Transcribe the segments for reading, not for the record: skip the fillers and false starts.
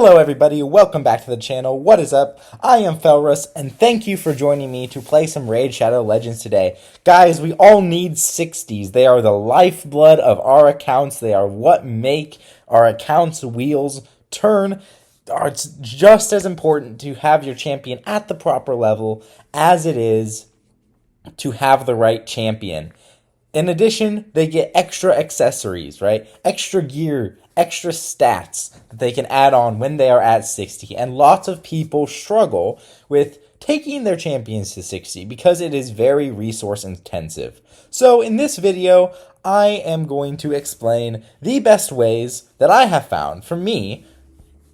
Hello everybody, welcome back to the channel. What is up? I am Felrus, and thank you for joining me to play some Raid Shadow Legends today. Guys, we all need 60s. They are the lifeblood of our accounts. They are what make our accounts' wheels turn. It's just as important to have your champion at the proper level as it is to have the right champion. In addition, they get extra accessories, right? Extra gear, extra stats that they can add on when they are at 60. And lots of people struggle with taking their champions to 60 because it is very resource intensive. So in this video, I am going to explain the best ways that I have found for me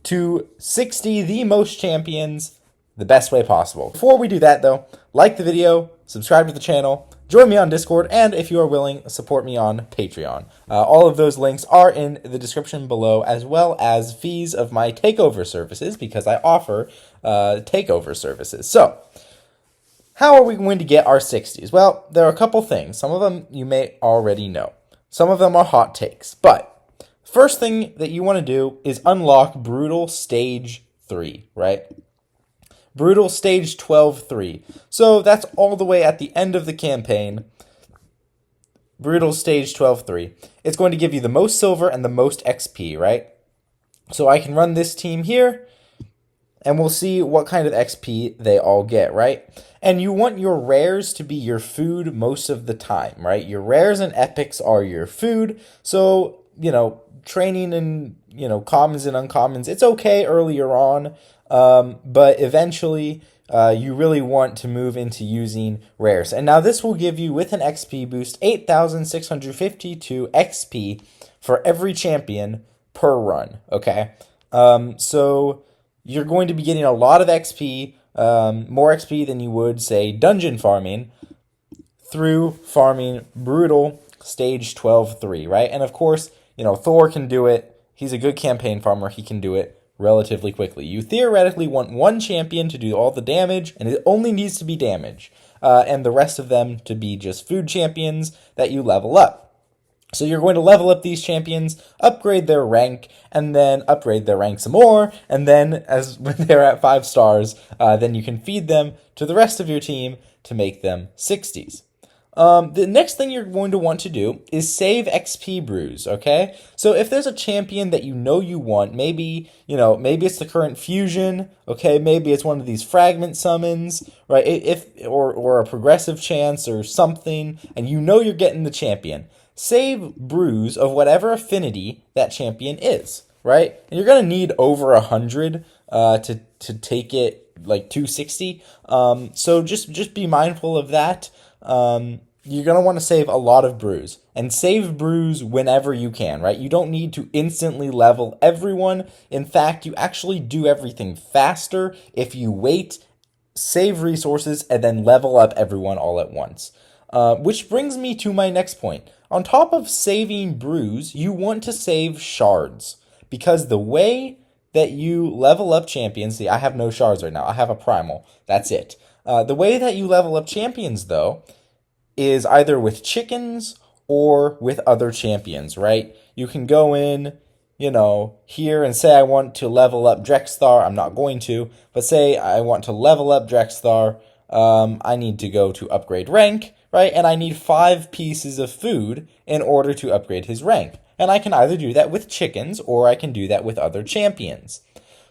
to 60 the most champions the best way possible. Before we do that though, like the video, subscribe to the channel, join me on Discord, and if you are willing, support me on Patreon. All of those links are in the description below, as well as fees of my takeover services, because I offer takeover services. So, how are we going to get our 60s? Well, there are a couple things. Some of them you may already know. Some of them are hot takes. But, first thing that you want to do is unlock Brutal Stage 3, right? Brutal Stage 12-3. So that's all the way at the end of the campaign. Brutal Stage 12-3. It's going to give you the most silver and the most XP, right? So I can run this team here, and we'll see what kind of XP they all get, right? And you want your rares to be your food most of the time, right? Your rares and epics are your food. So, training in, commons and uncommons, it's okay earlier on. But eventually, you really want to move into using rares. And now this will give you, with an XP boost, 8,652 XP for every champion per run, okay? So you're going to be getting a lot of XP, more XP than you would, say, dungeon farming, through farming Brutal Stage 12-3, right? And of course, Thor can do it. He's a good campaign farmer. He can do it relatively quickly. You theoretically want one champion to do all the damage, and it only needs to be damage, and the rest of them to be just food champions that you level up. So you're going to level up these champions, upgrade their rank, and then upgrade their rank some more, and then when they're at 5 stars, then you can feed them to the rest of your team to make them 60s. The next thing you're going to want to do is save XP brews, okay? So if there's a champion that you want, maybe it's the current fusion, okay? Maybe it's one of these fragment summons, right? Or a progressive chance or something, and you're getting the champion. Save brews of whatever affinity that champion is, right? And you're going to need over 100 to take it like 260. So just be mindful of that. You're going to want to save a lot of brews, and save brews whenever you can, right? You don't need to instantly level everyone. In fact, you actually do everything faster if you wait, save resources, and then level up everyone all at once. Which brings me to my next point. On top of saving brews, you want to save shards, because the way that you level up champions, see, I have no shards right now. I have a primal. That's it. The way that you level up champions, though, is either with chickens or with other champions, right? You can go in, here and say I want to level up Drexthar. I'm not going to, but say I want to level up Drexthar. I need to go to upgrade rank, right? And I need 5 pieces of food in order to upgrade his rank. And I can either do that with chickens or I can do that with other champions.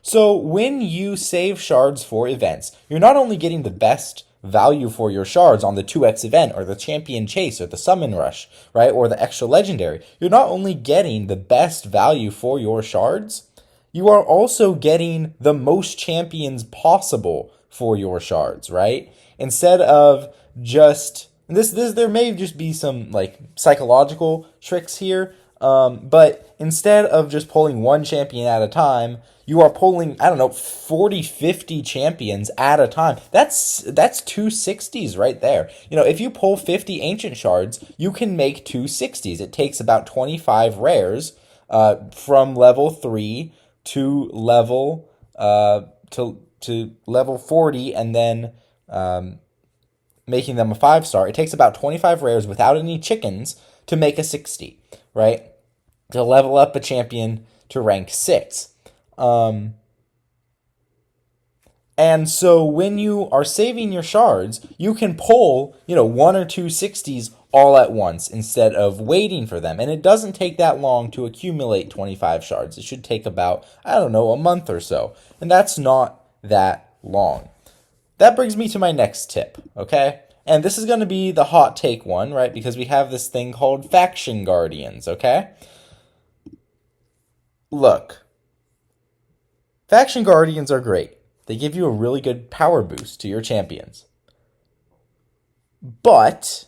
So when you save shards for events, you're not only getting the best value for your shards on the 2x event or the champion chase or the summon rush, right? Or the extra legendary. You're not only getting the best value for your shards, you are also getting the most champions possible for your shards, right? Instead of just there may just be some like psychological tricks here, but instead of just pulling one champion at a time, you are pulling, 40, 50 champions at a time. That's 260s right there. If you pull 50 ancient shards, you can make 260s. It takes about 25 rares from level 3 to level to level 40, and then making them a 5-star. It takes about 25 rares without any chickens to make a 60, right? To level up a champion to rank 6. And so when you are saving your shards, you can pull, 1 or 2 60s all at once instead of waiting for them. And it doesn't take that long to accumulate 25 shards. It should take about, a month or so. And that's not that long. That brings me to my next tip, okay? And this is going to be the hot take one, right? Because we have this thing called Faction Guardians, okay? Look, Faction Guardians are great. They give you a really good power boost to your champions. But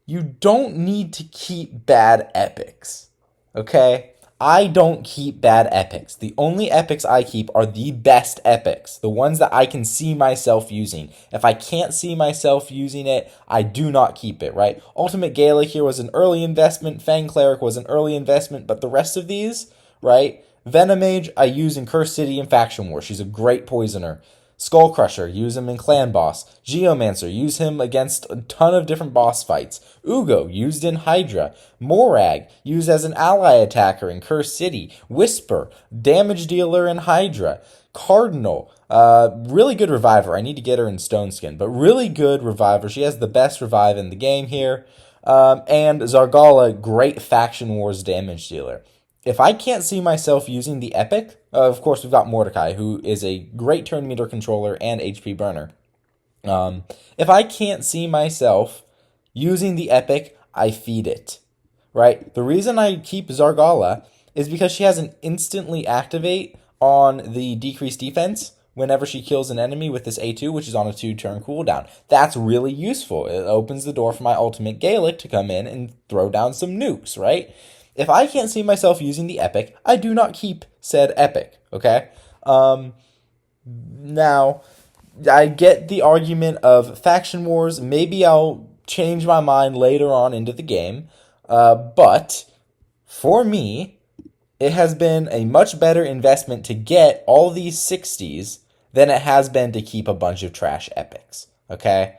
you don't need to keep bad epics, okay? I don't keep bad epics. The only epics I keep are the best epics, the ones that I can see myself using. If I can't see myself using it, I do not keep it, right? Ultimate Gaelic here was an early investment. Fang Cleric was an early investment, but the rest of these, right? Venomage, I use in Cursed City and Faction War. She's a great poisoner. Skull Crusher, use him in Clan Boss. Geomancer, use him against a ton of different boss fights. Ugo, used in Hydra. Morag, used as an ally attacker in Cursed City. Whisper, damage dealer in Hydra. Cardinal, really good reviver. I need to get her in Stone Skin, but really good reviver. She has the best revive in the game here. And Zargala, great Faction Wars damage dealer. If I can't see myself using the epic, of course we've got Mordecai, who is a great turn meter controller and HP burner. If I can't see myself using the epic, I feed it, right? The reason I keep Zargala is because she has an instantly activate on the decreased defense whenever she kills an enemy with this A2, which is on a 2-turn cooldown. That's really useful. It opens the door for my Ultimate Gaelic to come in and throw down some nukes, right? If I can't see myself using the epic, I do not keep said epic, okay? Now, I get the argument of Faction Wars. Maybe I'll change my mind later on into the game. But for me, it has been a much better investment to get all these 60s than it has been to keep a bunch of trash epics, okay?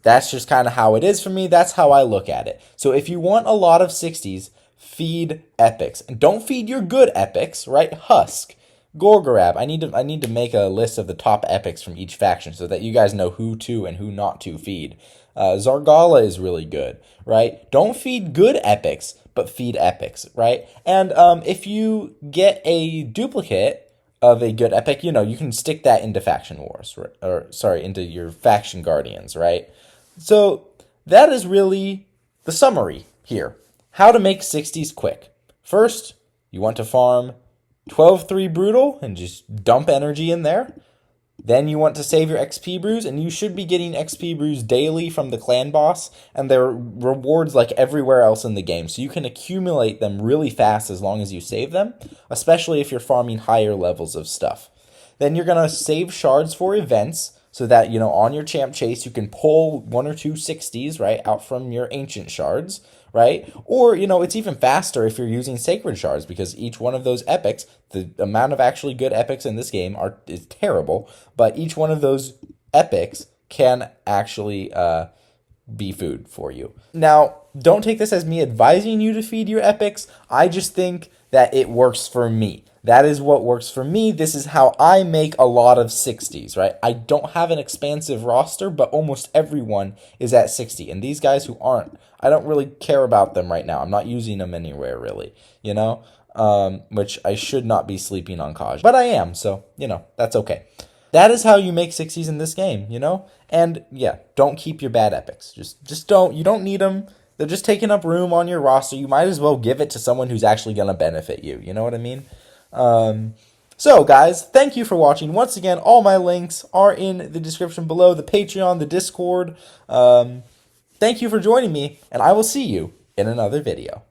That's just kind of how it is for me. That's how I look at it. So if you want a lot of 60s, feed epics. And don't feed your good epics, right? Husk, Gorgorab. I need to make a list of the top epics from each faction so that you guys know who to and who not to feed. Zargala is really good, right? Don't feed good epics, but feed epics, right? And if you get a duplicate of a good epic, you can stick that into Faction Wars, into your Faction Guardians, right? So that is really the summary here. How to make 60s quick. First, you want to farm 12-3 Brutal and just dump energy in there. Then you want to save your XP brews, and you should be getting XP brews daily from the clan boss, and there are rewards like everywhere else in the game, so you can accumulate them really fast as long as you save them, especially if you're farming higher levels of stuff. Then you're going to save shards for events, so that, on your champ chase, you can pull 1 or 2 60s, right, out from your ancient shards, right? Or, it's even faster if you're using sacred shards, because each one of those epics, the amount of actually good epics in this game is terrible, but each one of those epics can actually be food for you. Now, don't take this as me advising you to feed your epics. I just think that it works for me. That is what works for me. This is how I make a lot of 60s, right? I don't have an expansive roster, but almost everyone is at 60. And these guys who aren't, I don't really care about them right now. I'm not using them anywhere, really, which I should not be sleeping on Kaj. But I am, so, that's okay. That is how you make 60s in this game, And, yeah, don't keep your bad epics. Just don't. You don't need them. They're just taking up room on your roster. You might as well give it to someone who's actually going to benefit you. You know what I mean? So guys, thank you for watching. Once again, all my links are in the description below, the Patreon, the Discord. Thank you for joining me, and I will see you in another video.